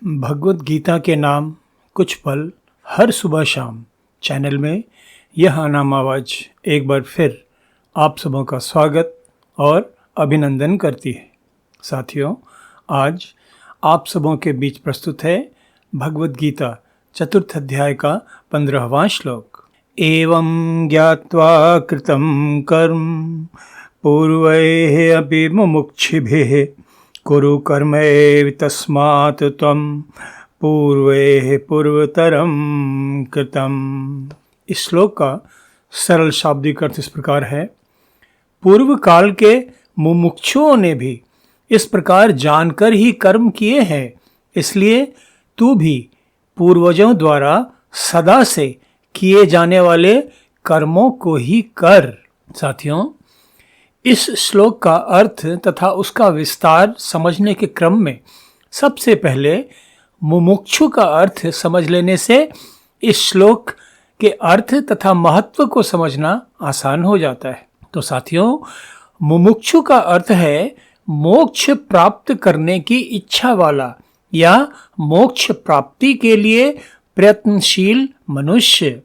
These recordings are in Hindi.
भगवत गीता के नाम कुछ पल हर सुबह शाम चैनल में यह अनाम आवाज़ एक बार फिर आप सबों का स्वागत और अभिनंदन करती है। साथियों, आज आप सबों के बीच प्रस्तुत है भगवत गीता चतुर्थ अध्याय का 15वां श्लोक। एवं ज्ञात्वा कृतं कर्म पूर्वैः अपि मुमुक्षिभिः कुरु कर्मैव तस्मात् त्वं पूर्वैः पूर्वतरं कृतम्। इस श्लोक का सरल शाब्दिक अर्थ इस प्रकार है। पूर्व काल के मुमुक्षुओं ने भी इस प्रकार जानकर ही कर्म किए हैं, इसलिए तू भी पूर्वजों द्वारा सदा से किए जाने वाले कर्मों को ही कर। साथियों, इस श्लोक का अर्थ तथा उसका विस्तार समझने के क्रम में सबसे पहले मुमुक्षु का अर्थ समझ लेने से इस श्लोक के अर्थ तथा महत्व को समझना आसान हो जाता है। तो साथियों, मुमुक्षु का अर्थ है मोक्ष प्राप्त करने की इच्छा वाला या मोक्ष प्राप्ति के लिए प्रयत्नशील मनुष्य।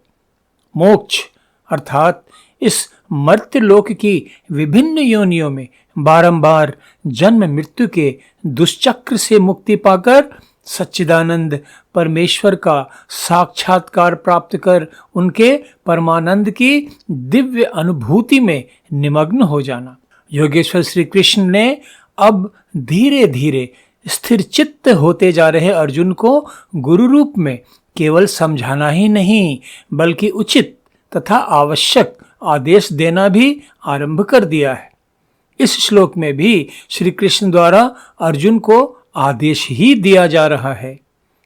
मोक्ष अर्थात इस मर्त्य लोक की विभिन्न योनियों में बारंबार जन्म मृत्यु के दुष्चक्र से मुक्ति पाकर सच्चिदानंद परमेश्वर का साक्षात्कार प्राप्त कर उनके परमानंद की दिव्य अनुभूति में निमग्न हो जाना। योगेश्वर श्री कृष्ण ने अब धीरे धीरे स्थिर चित्त होते जा रहे अर्जुन को गुरु रूप में केवल समझाना ही नहीं बल्कि उचित तथा आवश्यक आदेश देना भी आरंभ कर दिया है। इस श्लोक में भी श्री कृष्ण द्वारा अर्जुन को आदेश ही दिया जा रहा है।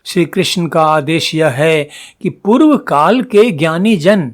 श्री कृष्ण का आदेश यह है कि पूर्व काल के ज्ञानी जन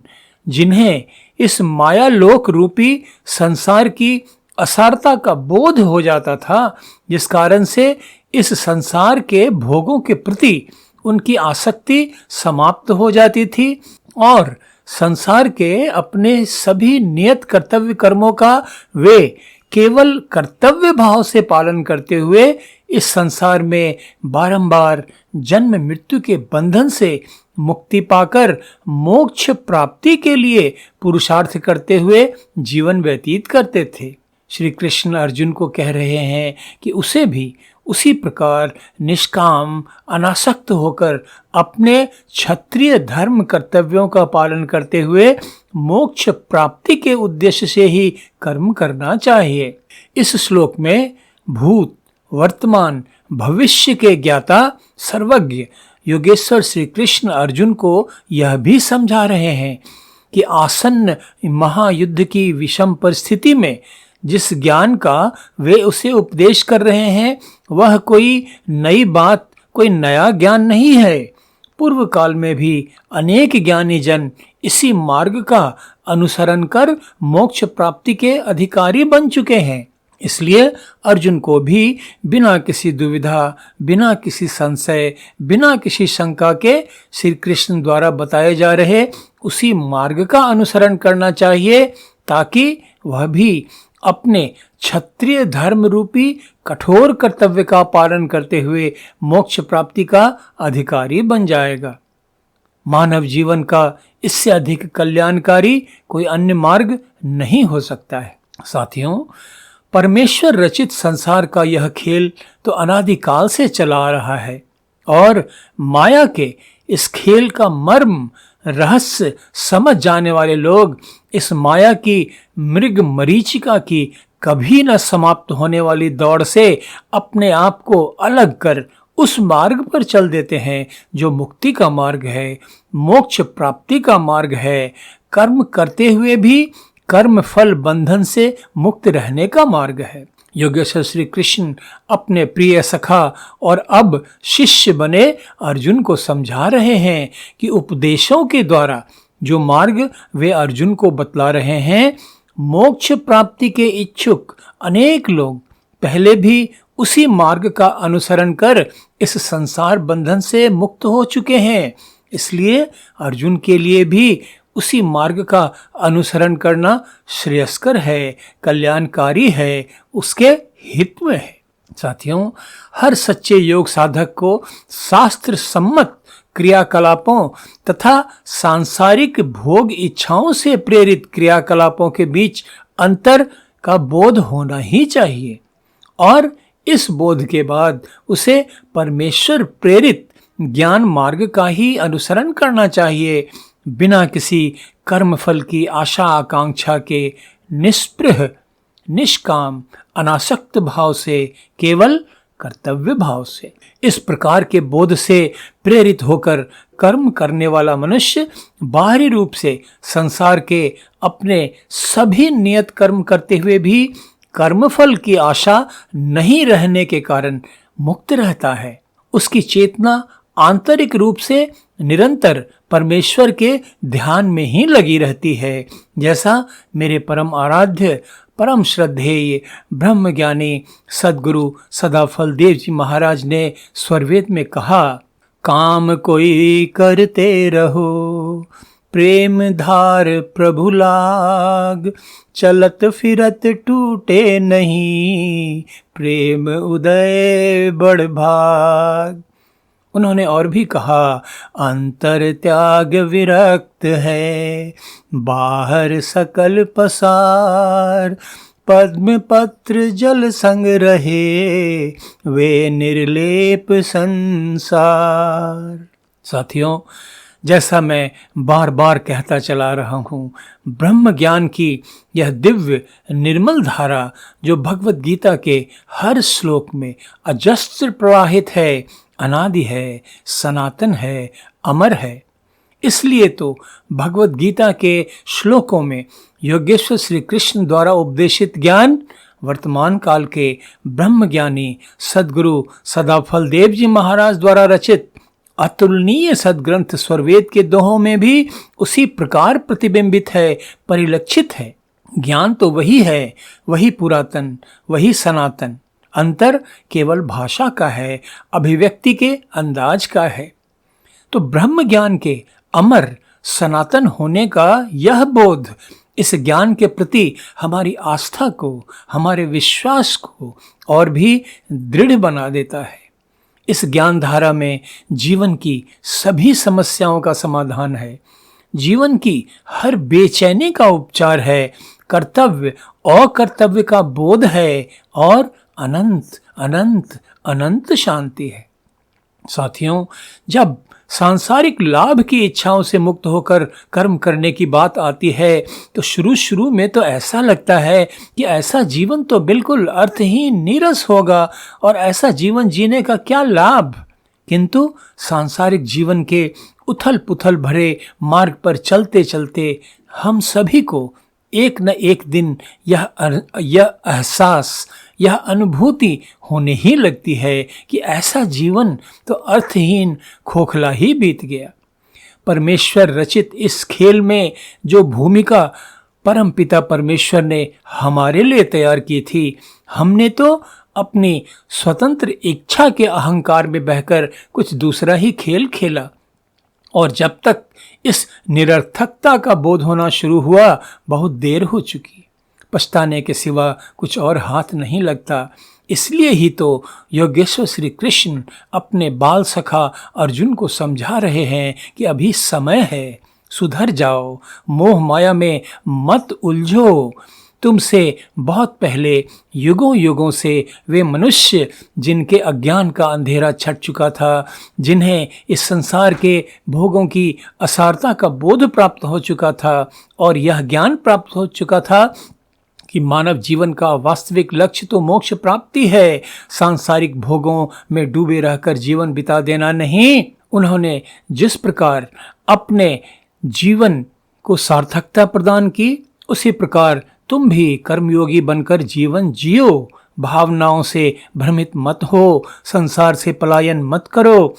जिन्हें इस माया लोक रूपी संसार की असारता का बोध हो जाता था, जिस कारण से इस संसार के भोगों के प्रति उनकी आसक्ति समाप्त हो जाती थी और संसार के अपने सभी नियत कर्तव्य कर्मों का वे केवल कर्तव्य भाव से पालन करते हुए इस संसार में बारंबार जन्म मृत्यु के बंधन से मुक्ति पाकर मोक्ष प्राप्ति के लिए पुरुषार्थ करते हुए जीवन व्यतीत करते थे। श्री कृष्ण अर्जुन को कह रहे हैं कि उसे भी उसी प्रकार निष्काम अनासक्त होकर अपने क्षत्रिय धर्म कर्तव्यों का पालन करते हुए मोक्ष प्राप्ति के उद्देश्य से ही कर्म करना चाहिए। इस श्लोक में भूत वर्तमान भविष्य के ज्ञाता सर्वज्ञ योगेश्वर श्री कृष्ण अर्जुन को यह भी समझा रहे हैं कि आसन्न महायुद्ध की विषम परिस्थिति में जिस ज्ञान का वे उसे उपदेश कर रहे हैं वह कोई नई बात, कोई नया ज्ञान नहीं है। पूर्व काल में भी अनेक ज्ञानी जन इसी मार्ग का अनुसरण कर मोक्ष प्राप्ति के अधिकारी बन चुके हैं। इसलिए अर्जुन को भी बिना किसी दुविधा, बिना किसी संशय, बिना किसी शंका के श्री कृष्ण द्वारा बताए जा रहे उसी मार्ग का अनुसरण करना चाहिए ताकि वह भी अपने क्षत्रिय धर्म रूपी कठोर कर्तव्य का पालन करते हुए मोक्ष प्राप्ति का अधिकारी बन जाएगा। मानव जीवन का इससे अधिक कल्याणकारी कोई अन्य मार्ग नहीं हो सकता है। साथियों, परमेश्वर रचित संसार का यह खेल तो अनादिकाल से चला आ रहा है और माया के इस खेल का मर्म रहस्य समझ जाने वाले लोग इस माया की मृग मरीचिका की कभी न समाप्त होने वाली दौड़ से अपने आप को अलग कर उस मार्ग पर चल देते हैं जो मुक्ति का मार्ग है, मोक्ष प्राप्ति का मार्ग है, कर्म करते हुए भी कर्म फल बंधन से मुक्त रहने का मार्ग है। योगेश्वर श्री कृष्ण अपने प्रिय सखा और अब शिष्य बने अर्जुन को समझा रहे हैं कि उपदेशों के द्वारा जो मार्ग वे अर्जुन को बतला रहे हैं, मोक्ष प्राप्ति के इच्छुक अनेक लोग पहले भी उसी मार्ग का अनुसरण कर इस संसार बंधन से मुक्त हो चुके हैं। इसलिए अर्जुन के लिए भी उसी मार्ग का अनुसरण करना श्रेयस्कर है, कल्याणकारी है, उसके हित में है। साथियों, हर सच्चे योग साधक को शास्त्र सम्मत क्रियाकलापों तथा सांसारिक भोग इच्छाओं से प्रेरित क्रियाकलापों के बीच अंतर का बोध होना ही चाहिए और इस बोध के बाद उसे परमेश्वर प्रेरित ज्ञान मार्ग का ही अनुसरण करना चाहिए, बिना किसी कर्मफल की आशा आकांक्षा के निष्पृह निष्काम अनासक्त भाव से, केवल कर्तव्य भाव से। इस प्रकार के बोध से प्रेरित होकर कर्म करने वाला मनुष्य बाहरी रूप से संसार के अपने सभी नियत कर्म करते हुए भी कर्मफल की आशा नहीं रहने के कारण मुक्त रहता है। उसकी चेतना आंतरिक रूप से निरंतर परमेश्वर के ध्यान में ही लगी रहती है, जैसा मेरे परम आराध्य परम श्रद्धेय ब्रह्मज्ञानी सद्गुरु सदाफल देव जी महाराज ने स्वरवेद में कहा, काम कोई करते रहो प्रेम धार प्रभु लाग, चलत फिरत टूटे नहीं प्रेम उदय बड़ भाग। उन्होंने और भी कहा, अंतर त्याग विरक्त है बाहर सकल पसार, पद्म पत्र जल संग रहे वे निर्लेप संसार। साथियों, जैसा मैं बार बार कहता चला रहा हूँ, ब्रह्म ज्ञान की यह दिव्य निर्मल धारा जो भगवत गीता के हर श्लोक में अजस्त्र प्रवाहित है, अनादि है, सनातन है, अमर है। इसलिए तो भगवत गीता के श्लोकों में योगेश्वर श्री कृष्ण द्वारा उपदेशित ज्ञान वर्तमान काल के ब्रह्मज्ञानी सद्गुरु सदाफल देव जी महाराज द्वारा रचित अतुलनीय सदग्रंथ स्वरवेद के दोहों में भी उसी प्रकार प्रतिबिंबित है, परिलक्षित है। ज्ञान तो वही है, वही पुरातन, वही सनातन। अंतर केवल भाषा का है, अभिव्यक्ति के अंदाज का है। तो ब्रह्म ज्ञान के अमर सनातन होने का यह बोध इस ज्ञान के प्रति हमारी आस्था को, हमारे विश्वास को और भी दृढ़ बना देता है। इस ज्ञान धारा में जीवन की सभी समस्याओं का समाधान है, जीवन की हर बेचैनी का उपचार है, कर्तव्य अकर्तव्य का बोध है और अनंत अनंत अनंत शांति है। साथियों, जब सांसारिक लाभ की इच्छाओं से मुक्त होकर कर्म करने की बात आती है तो शुरू में तो ऐसा लगता है कि ऐसा जीवन तो बिल्कुल अर्थहीन नीरस होगा और ऐसा जीवन जीने का क्या लाभ। किंतु सांसारिक जीवन के उथल पुथल भरे मार्ग पर चलते चलते हम सभी को एक न एक दिन यह एहसास, यह अनुभूति होने ही लगती है कि ऐसा जीवन तो अर्थहीन खोखला ही बीत गया। परमेश्वर रचित इस खेल में जो भूमिका परमपिता परमेश्वर ने हमारे लिए तैयार की थी, हमने तो अपनी स्वतंत्र इच्छा के अहंकार में बहकर कुछ दूसरा ही खेल खेला और जब तक इस निरर्थकता का बोध होना शुरू हुआ, बहुत देर हो चुकी। पछताने के सिवा कुछ और हाथ नहीं लगता। इसलिए ही तो योगेश्वर श्री कृष्ण अपने बाल सखा अर्जुन को समझा रहे हैं कि अभी समय है, सुधर जाओ, मोह माया में मत उलझो। तुमसे बहुत पहले युगों युगों से वे मनुष्य जिनके अज्ञान का अंधेरा छट चुका था, जिन्हें इस संसार के भोगों की असारता का बोध प्राप्त हो चुका था और यह ज्ञान प्राप्त हो चुका था कि मानव जीवन का वास्तविक लक्ष्य तो मोक्ष प्राप्ति है, सांसारिक भोगों में डूबे रहकर जीवन बिता देना नहीं। उन्होंने जिस प्रकार अपने जीवन को सार्थकता प्रदान की, उसी प्रकार तुम भी कर्मयोगी बनकर जीवन जियो। भावनाओं से भ्रमित मत हो, संसार से पलायन मत करो,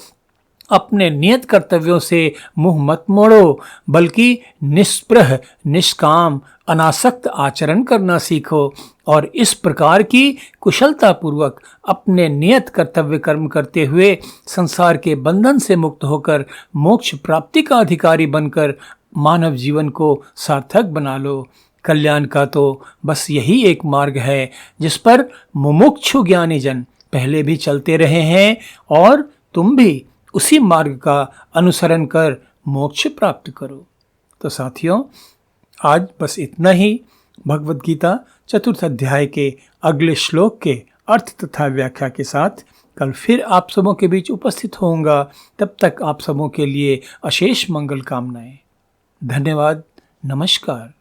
अपने नियत कर्तव्यों से मुंह मत मोड़ो, बल्कि निष्पृह निष्काम अनासक्त आचरण करना सीखो और इस प्रकार की कुशलता पूर्वक अपने नियत कर्तव्य कर्म करते हुए संसार के बंधन से मुक्त होकर मोक्ष प्राप्ति का अधिकारी बनकर मानव जीवन को सार्थक बना लो। कल्याण का तो बस यही एक मार्ग है जिस पर मुमुक्षु ज्ञानी जन पहले भी चलते रहे हैं और तुम भी उसी मार्ग का अनुसरण कर मोक्ष प्राप्त करो। तो साथियों, आज बस इतना ही। भगवद गीता चतुर्थ अध्याय के अगले श्लोक के अर्थ तथा व्याख्या के साथ कल फिर आप सबों के बीच उपस्थित होऊंगा। तब तक आप सबों के लिए अशेष मंगल कामनाएं। धन्यवाद। नमस्कार।